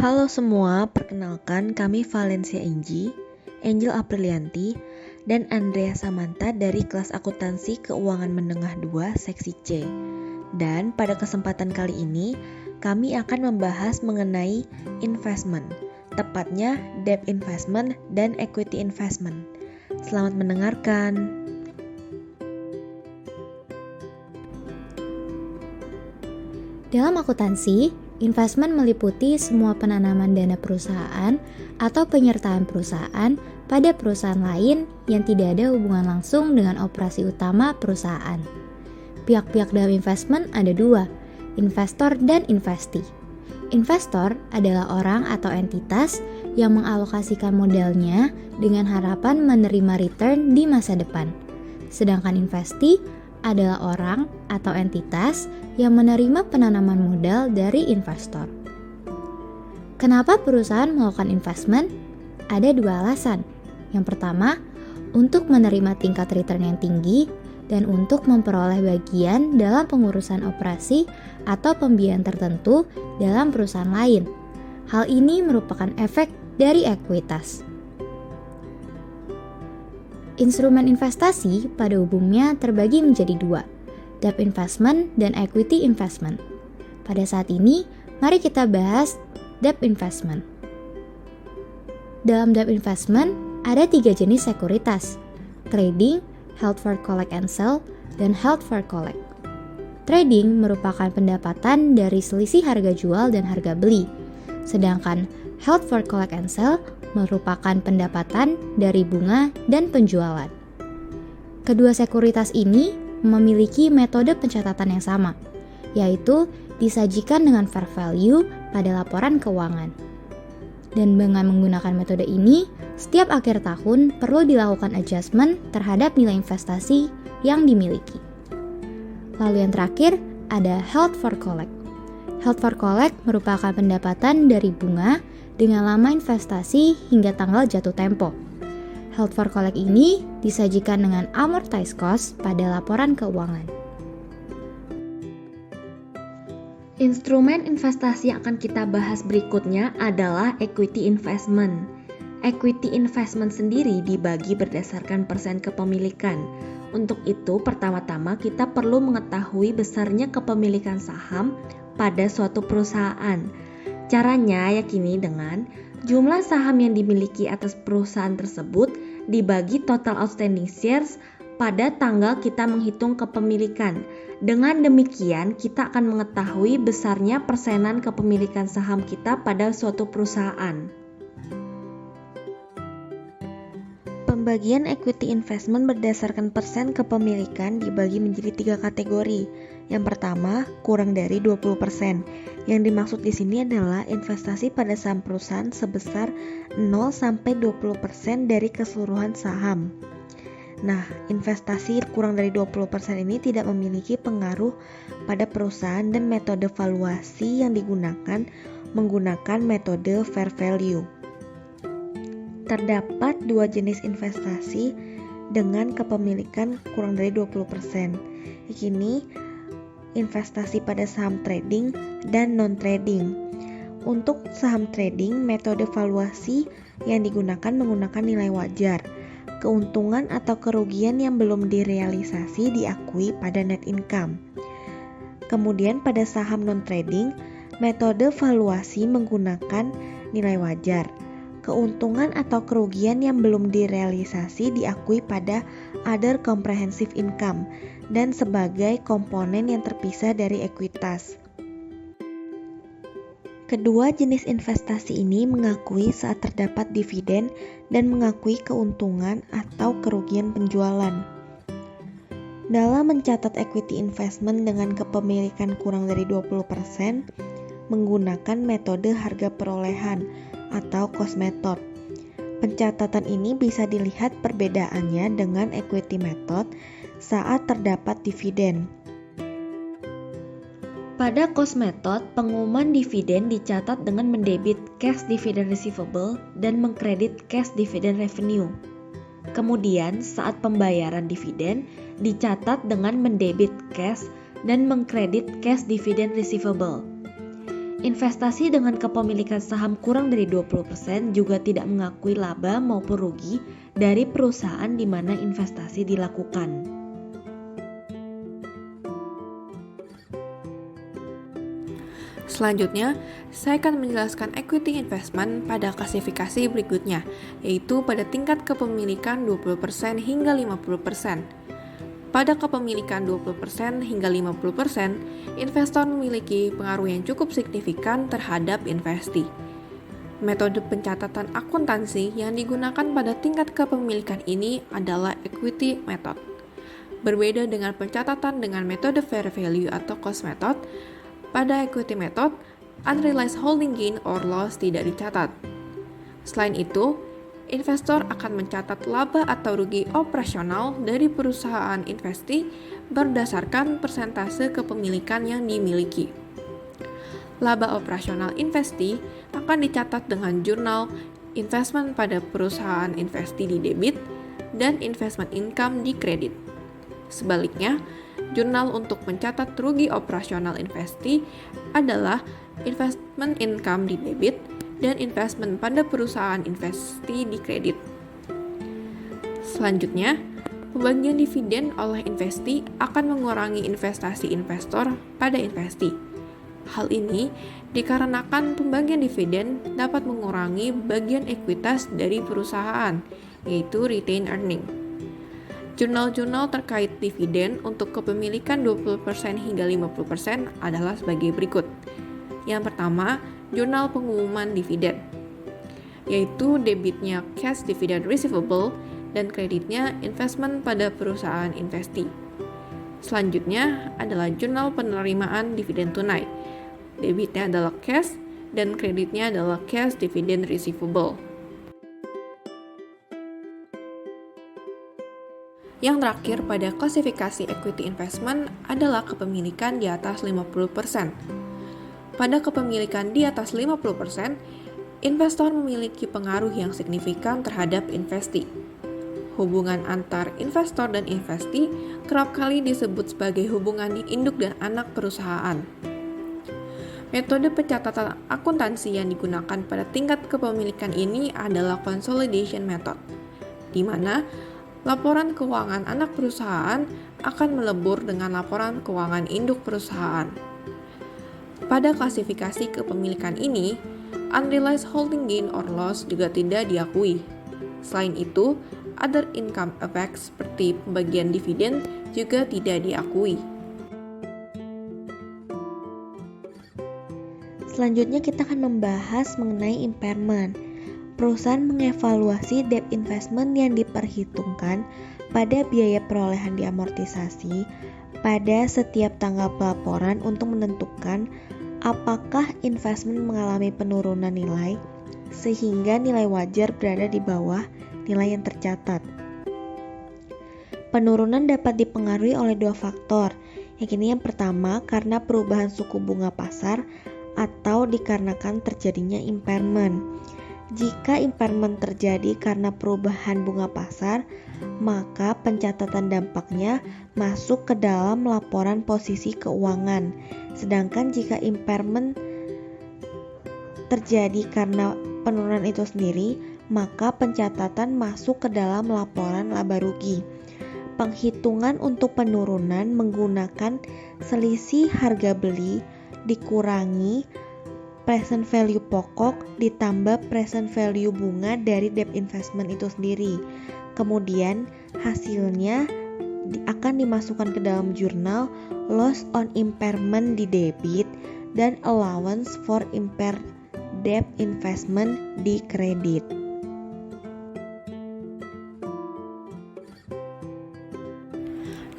Halo semua, perkenalkan kami Valencia Enggi, Angel Aprilianti, dan Andrea Samantha dari kelas akuntansi keuangan menengah 2 seksi C. Dan pada kesempatan kali ini, kami akan membahas mengenai investment, tepatnya debt investment dan equity investment. Selamat mendengarkan. Dalam akuntansi, investment meliputi semua penanaman dana perusahaan atau penyertaan perusahaan pada perusahaan lain yang tidak ada hubungan langsung dengan operasi utama perusahaan. Pihak-pihak dalam investment ada dua, investor dan investee. Investor adalah orang atau entitas yang mengalokasikan modalnya dengan harapan menerima return di masa depan. Sedangkan investee adalah orang atau entitas yang menerima penanaman modal dari investor. Kenapa perusahaan melakukan investment? Ada dua alasan. Yang pertama, untuk menerima tingkat return yang tinggi dan untuk memperoleh bagian dalam pengurusan operasi atau pembiayaan tertentu dalam perusahaan lain. Hal ini merupakan efek dari ekuitas. Instrumen investasi pada umumnya terbagi menjadi dua, debt investment dan equity investment. Pada saat ini, mari kita bahas debt investment. Dalam debt investment, ada 3 jenis sekuritas, trading, held for collect and sell, dan held for collect. Trading merupakan pendapatan dari selisih harga jual dan harga beli, sedangkan held for collect and sell merupakan pendapatan dari bunga dan penjualan. Kedua sekuritas ini memiliki metode pencatatan yang sama, yaitu disajikan dengan fair value pada laporan keuangan. Dan dengan menggunakan metode ini, setiap akhir tahun perlu dilakukan adjustment terhadap nilai investasi yang dimiliki. Lalu yang terakhir, ada held for collect. Held for collect merupakan pendapatan dari bunga dengan lama investasi hingga tanggal jatuh tempo. Held for collect ini disajikan dengan amortized cost pada laporan keuangan. Instrumen investasi yang akan kita bahas berikutnya adalah equity investment. Equity investment sendiri dibagi berdasarkan persen kepemilikan. Untuk itu, pertama-tama kita perlu mengetahui besarnya kepemilikan saham pada suatu perusahaan. Caranya yakini dengan jumlah saham yang dimiliki atas perusahaan tersebut dibagi total outstanding shares pada tanggal kita menghitung kepemilikan. Dengan demikian, kita akan mengetahui besarnya persenan kepemilikan saham kita pada suatu perusahaan. Pembagian equity investment berdasarkan persen kepemilikan dibagi menjadi 3 kategori. Yang pertama, kurang dari 20%. Yang dimaksud di sini adalah investasi pada saham perusahaan sebesar 0-20% dari keseluruhan saham. Nah, investasi kurang dari 20% ini tidak memiliki pengaruh pada perusahaan dan metode valuasi yang digunakan menggunakan metode fair value. Terdapat 2 jenis investasi dengan kepemilikan kurang dari 20%. Ini investasi pada saham trading dan non-trading. Untuk saham trading, metode valuasi yang digunakan menggunakan nilai wajar. Keuntungan atau kerugian yang belum direalisasi diakui pada net income. Kemudian pada saham non-trading, metode valuasi menggunakan nilai wajar. Keuntungan atau kerugian yang belum direalisasi diakui pada other comprehensive income dan sebagai komponen yang terpisah dari ekuitas. Kedua jenis investasi ini mengakui saat terdapat dividen dan mengakui keuntungan atau kerugian penjualan. Dalam mencatat equity investment dengan kepemilikan kurang dari 20%, menggunakan metode harga perolehan atau cost method. Pencatatan ini bisa dilihat perbedaannya dengan equity method saat terdapat dividen. Pada cost method, pengumuman dividen dicatat dengan mendebit cash dividend receivable dan mengkredit cash dividend revenue. Kemudian, saat pembayaran dividen dicatat dengan mendebit cash dan mengkredit cash dividend receivable. Investasi dengan kepemilikan saham kurang dari 20% juga tidak mengakui laba maupun rugi dari perusahaan di mana investasi dilakukan. Selanjutnya, saya akan menjelaskan equity investment pada klasifikasi berikutnya, yaitu pada tingkat kepemilikan 20% hingga 50%. Pada kepemilikan 20% hingga 50%, investor memiliki pengaruh yang cukup signifikan terhadap investasi. Metode pencatatan akuntansi yang digunakan pada tingkat kepemilikan ini adalah equity method. Berbeda dengan pencatatan dengan metode fair value atau cost method, pada equity method, unrealized holding gain or loss tidak dicatat. Selain itu, investor akan mencatat laba atau rugi operasional dari perusahaan investasi berdasarkan persentase kepemilikan yang dimiliki. Laba operasional investasi akan dicatat dengan jurnal investment pada perusahaan investasi di debit dan investment income di kredit. Sebaliknya, jurnal untuk mencatat rugi operasional investasi adalah investment income di debit dan investment pada perusahaan investasi di kredit. Selanjutnya, pembagian dividen oleh investasi akan mengurangi investasi investor pada investasi. Hal ini dikarenakan pembagian dividen dapat mengurangi bagian ekuitas dari perusahaan, yaitu retained earning. Jurnal-jurnal terkait dividen untuk kepemilikan 20% hingga 50% adalah sebagai berikut. Yang pertama, jurnal pengumuman dividen, yaitu debitnya cash dividend receivable dan kreditnya investment pada perusahaan investasi. Selanjutnya adalah jurnal penerimaan dividen tunai. Debitnya adalah cash dan kreditnya adalah cash dividend receivable. Yang terakhir pada klasifikasi equity investment adalah kepemilikan di atas 50%. Pada kepemilikan di atas 50%, investor memiliki pengaruh yang signifikan terhadap investasi. Hubungan antar investor dan investasi kerap kali disebut sebagai hubungan induk dan anak perusahaan. Metode pencatatan akuntansi yang digunakan pada tingkat kepemilikan ini adalah consolidation method, di mana laporan keuangan anak perusahaan akan melebur dengan laporan keuangan induk perusahaan. Pada klasifikasi kepemilikan ini, unrealized holding gain or loss juga tidak diakui. Selain itu, other income effects seperti pembagian dividen juga tidak diakui. Selanjutnya kita akan membahas mengenai impairment. Perusahaan mengevaluasi debt investment yang diperhitungkan pada biaya perolehan diamortisasi pada setiap tanggal pelaporan untuk menentukan apakah investment mengalami penurunan nilai sehingga nilai wajar berada di bawah nilai yang tercatat. Penurunan dapat dipengaruhi oleh dua faktor. Yang pertama karena perubahan suku bunga pasar atau dikarenakan terjadinya impairment. Jika impairment terjadi karena perubahan bunga pasar, maka pencatatan dampaknya masuk ke dalam laporan posisi keuangan. Sedangkan jika impairment terjadi karena penurunan itu sendiri, maka pencatatan masuk ke dalam laporan laba rugi. Penghitungan untuk penurunan menggunakan selisih harga beli dikurangi present value pokok ditambah present value bunga dari debt investment itu sendiri. Kemudian hasilnya akan dimasukkan ke dalam jurnal loss on impairment di debit dan allowance for impaired debt investment di kredit.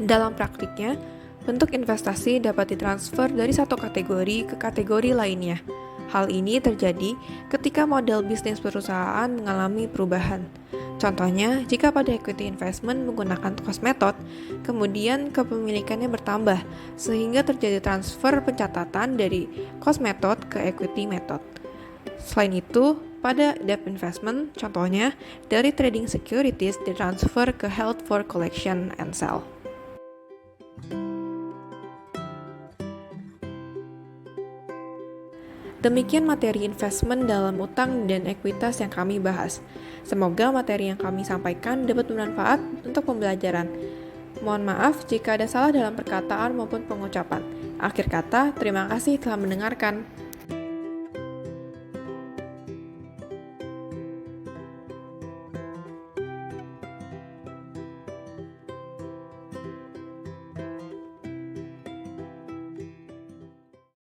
Dalam praktiknya, bentuk investasi dapat ditransfer dari satu kategori ke kategori lainnya. Hal ini terjadi ketika model bisnis perusahaan mengalami perubahan. Contohnya, jika pada equity investment menggunakan cost method, kemudian kepemilikannya bertambah, sehingga terjadi transfer pencatatan dari cost method ke equity method. Selain itu, pada debt investment, contohnya, dari trading securities ditransfer ke held for collection and sell. Demikian materi investment dalam utang dan ekuitas yang kami bahas. Semoga materi yang kami sampaikan dapat bermanfaat untuk pembelajaran. Mohon maaf jika ada salah dalam perkataan maupun pengucapan. Akhir kata, terima kasih telah mendengarkan.